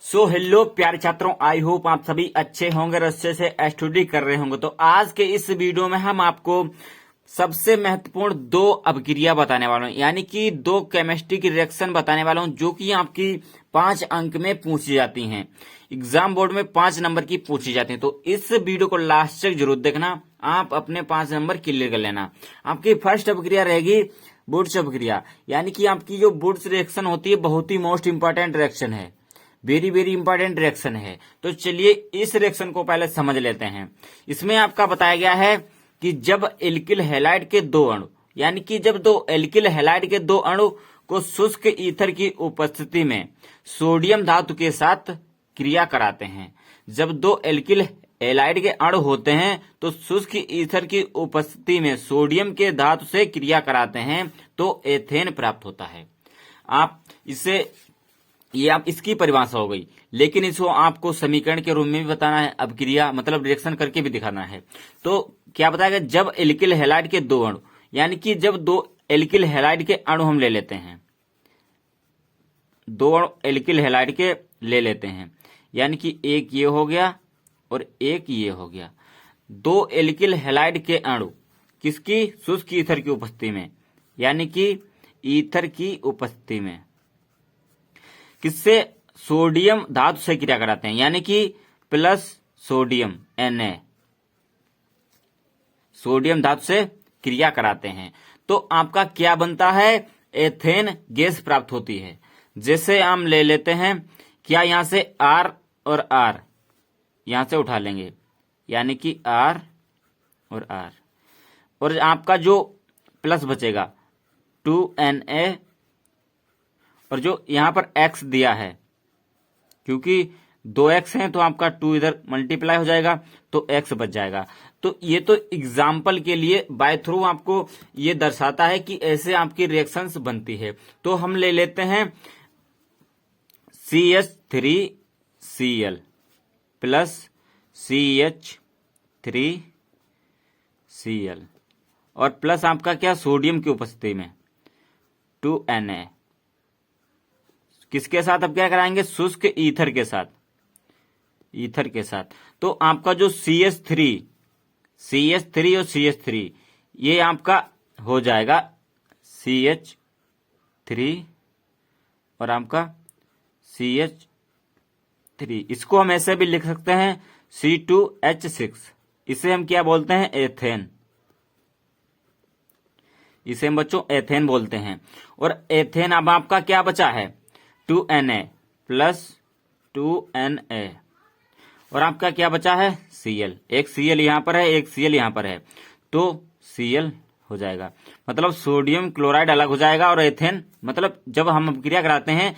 Hello प्यारे छात्रों, I hope आप सभी अच्छे होंगे और अच्छे से स्टडी कर रहे होंगे। तो आज के इस वीडियो में हम आपको सबसे महत्वपूर्ण दो अपक्रिया बताने वाला हूं, यानी कि दो केमिस्ट्री की रिएक्शन बताने वाला हूं जो कि आपकी 5 अंक में पूछी जाती हैं। एग्जाम बोर्ड में 5 नंबर की पूछी जाती हैं। तो इस वीडियो को लास्ट तक जरूर देखना, आप अपने 5 नंबर क्लियर कर लेना। आपकी फर्स्ट अपक्रिया रहेगी वुड्स अपक्रिया, यानी कि आपकी जो वुड्स रिएक्शन होती है बहुत ही मोस्ट इंपॉर्टेंट रिएक्शन है, वेरी वेरी इंपॉर्टेंट रिएक्शन है। तो चलिए इस रिएक्शन को पहले समझ लेते हैं। इसमें आपका बताया गया है कि जब एल्किल हैलाइड के दो अणु, यानी कि जब दो एल्किल हैलाइड के दो अणु को शुष्क ईथर की उपस्थिति में सोडियम धातु के साथ क्रिया कराते हैं, जब दो एल्किल हैलाइड के अणु होते हैं तो शुष्क ईथर की उपस्थिति में सोडियम के धातु से क्रिया कराते हैं तो एथेन प्राप्त होता है। आप इसे, ये आप इसकी परिभाषा हो गई, लेकिन इसको आपको समीकरण के रूप में भी बताना है, अपक्रिया मतलब रिएक्शन करके भी दिखाना है। तो क्या बताएगा, जब एल्किल हैलाइड के दो अणु, यानी कि जब दो एल्किल हैलाइड के अणु हम ले लेते हैं, दो अणु एल्किल हैलाइड के ले लेते हैं, यानी कि एक ये हो गया और एक ये हो गया। दो एल्किल हैलाइड के अणु किसकी, शुष्क ईथर की उपस्थिति में, यानी कि ईथर की उपस्थिति में किससे, सोडियम धातु से क्रिया कराते हैं, यानी कि प्लस सोडियम Na, सोडियम धातु से क्रिया कराते हैं तो आपका क्या बनता है, एथेन गैस प्राप्त होती है। जैसे हम ले लेते हैं, क्या यहां से R और R यहां से उठा लेंगे, यानी कि R और R, और आपका जो प्लस बचेगा 2Na, और जो यहां पर x दिया है, क्योंकि 2x है तो आपका 2 इधर मल्टीप्लाई हो जाएगा तो x बच जाएगा। तो ये तो एग्जाम्पल के लिए बाय थ्रू आपको ये दर्शाता है कि ऐसे आपकी रिएक्शंस बनती है। तो हम ले लेते हैं CH3Cl प्लस CH3Cl और प्लस आपका क्या, सोडियम की उपस्थिति में 2Na, किसके साथ अब क्या कराएंगे, शुष्क ईथर के साथ, ईथर के साथ। तो आपका जो CH3 और CH3 ये आपका हो जाएगा CH3 और आपका CH3, इसको हम ऐसे भी लिख सकते हैं C2H6, इसे हम क्या बोलते हैं, एथेन, इसे हम बच्चों एथेन बोलते हैं। और एथेन अब आपका क्या बचा है, 2Na प्लस 2Na, और आपका क्या बचा है, Cl, एक Cl यहां पर है, एक Cl यहां पर है, तो Cl हो जाएगा। मतलब सोडियम क्लोराइड अलग हो जाएगा और एथेन, मतलब जब हम अपक्रिया कराते हैं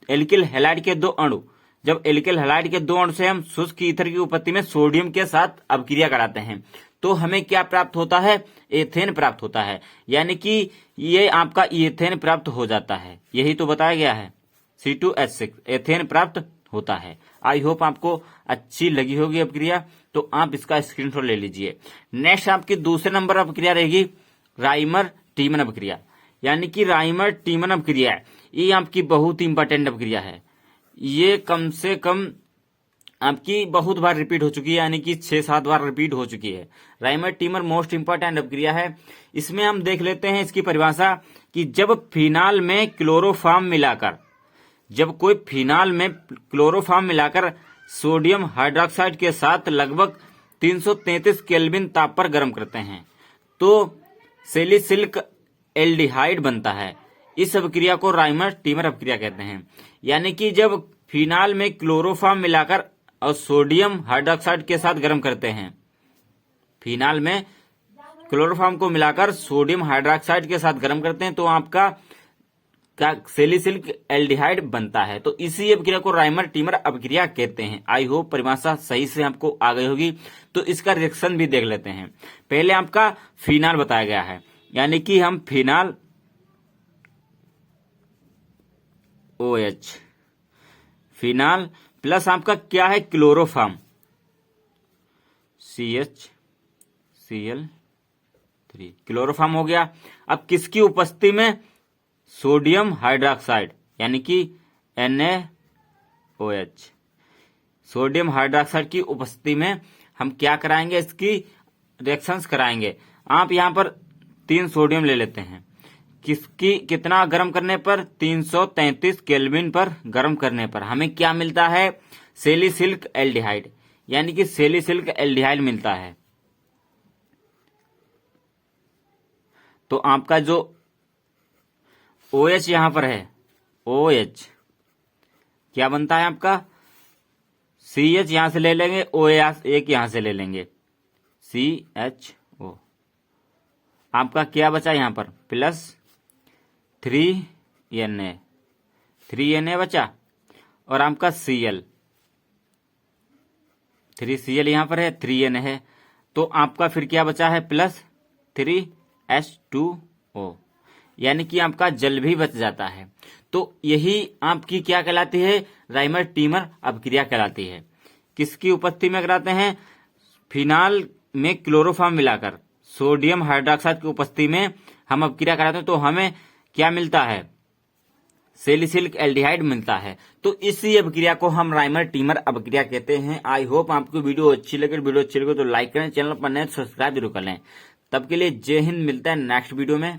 एल्किल हैलाइड के दो अणु, जब एल्किल हैलाइड के दो अणु से हम शुष्क ईथर की उपस्थिति में सोडियम के साथ अपक्रिया कराते हैं तो हमें क्या प्राप्त होता है, एथेन प्राप्त होता है, यानी कि ये आपका एथेन प्राप्त हो जाता है। यही तो बताया गया है, C2H6 एथेन प्राप्त होता है। आई होप आपको अच्छी लगी होगी अपक्रिया, तो आप इसका स्क्रीनशॉट ले लीजिए। नेक्स्ट आपकी दूसरे नंबर अपक्रिया रहेगी राइमर टीमन अपक्रिया, यानी कि राइमर टीमन अपक्रिया है, ये आपकी बहुत इंपॉर्टेंट अपक्रिया है। ये कम से कम आपकी बहुत बार रिपीट हो चुकी है, यानी कि 6-7 बार रिपीट हो चुकी है। राइमर टीमर मोस्ट इंपॉर्टेंट अपक्रिया है। इसमें हम देख लेते हैं इसकी परिभाषा कि जब फिनाल में क्लोरोफॉर्म मिलाकर, जब कोई फिनाल में क्लोरोफॉर्म मिलाकर सोडियम हाइड्रोक्साइड के साथ लगभग 333 केल्विन ताप पर गर्म करते हैं तो सैलिसिलिक एल्डिहाइड बनता है। इस अपक्रिया को राइमर टीमर अपक्रिया कहते हैं। यानी कि जब फिनाल में क्लोरोफॉर्म मिलाकर और सोडियम हाइड्रोक्साइड के साथ गर्म करते हैं, फिनाल में क्लोरोफॉर्म को मिलाकर सोडियम हाइड्रोक्साइड के साथ गर्म करते हैं तो आपका क्या, सैलिसिलिक एल्डिहाइड बनता है। तो इसी अपक्रिया को राइमर टीमर अपक्रिया कहते हैं। आई होप परिभाषा सही से आपको आ गई होगी। तो इसका रिएक्शन भी देख लेते हैं। पहले आपका फिनाल बताया गया है, यानी कि हम फिनाल OH, फिनाल प्लस आपका क्या है, क्लोरोफॉर्म CHCl3, क्लोरोफॉर्म हो गया। अब किसकी उपस्थिति में, सोडियम हाइड्रोक्साइड, यानी कि Na OH। सोडियम हाइड्रोक्साइड की उपस्थिति में हम क्या कराएंगे, इसकी रिएक्शंस कराएंगे। आप यहाँ पर 3 सोडियम ले लेते हैं, कितना गर्म करने पर, 333 केल्विन पर गर्म करने पर हमें क्या मिलता है, सैलिसिलिक एल्डिहाइड, यानी कि सैलिसिलिक एल्डिहाइड मिलता है। तो आपका जो OH यहां पर है, OH क्या बनता है आपका, CH यहां से ले लेंगे, OH एक यहां से ले लेंगे, CHO। आपका क्या बचा यहां पर, प्लस 3Na बचा, और आपका Cl, 3Cl यहां पर है, 3Na है, तो आपका फिर क्या बचा है, प्लस 3H2O, यानी कि आपका जल भी बच जाता है। तो यही आपकी क्या कहलाती है, राइमर टीमर अपक्रिया कहलाती है। किसकी उपस्थिति में कराते हैं, फिनाल में क्लोरोफॉर्म मिलाकर सोडियम हाइड्रोक्साइड की उपस्थिति में हम अपक्रिया कराते हैं, तो हमें क्या मिलता है, सैलिसिलिक एल्डिहाइड मिलता है। तो इसी अपक्रिया को हम राइमर टीमर अपक्रिया कहते हैं। आई होप आपको वीडियो अच्छी लगे तो लाइक करें, चैनल पर नए सब्सक्राइब जरूर कर लें। तब के लिए जय हिंद, मिलता है नेक्स्ट वीडियो में।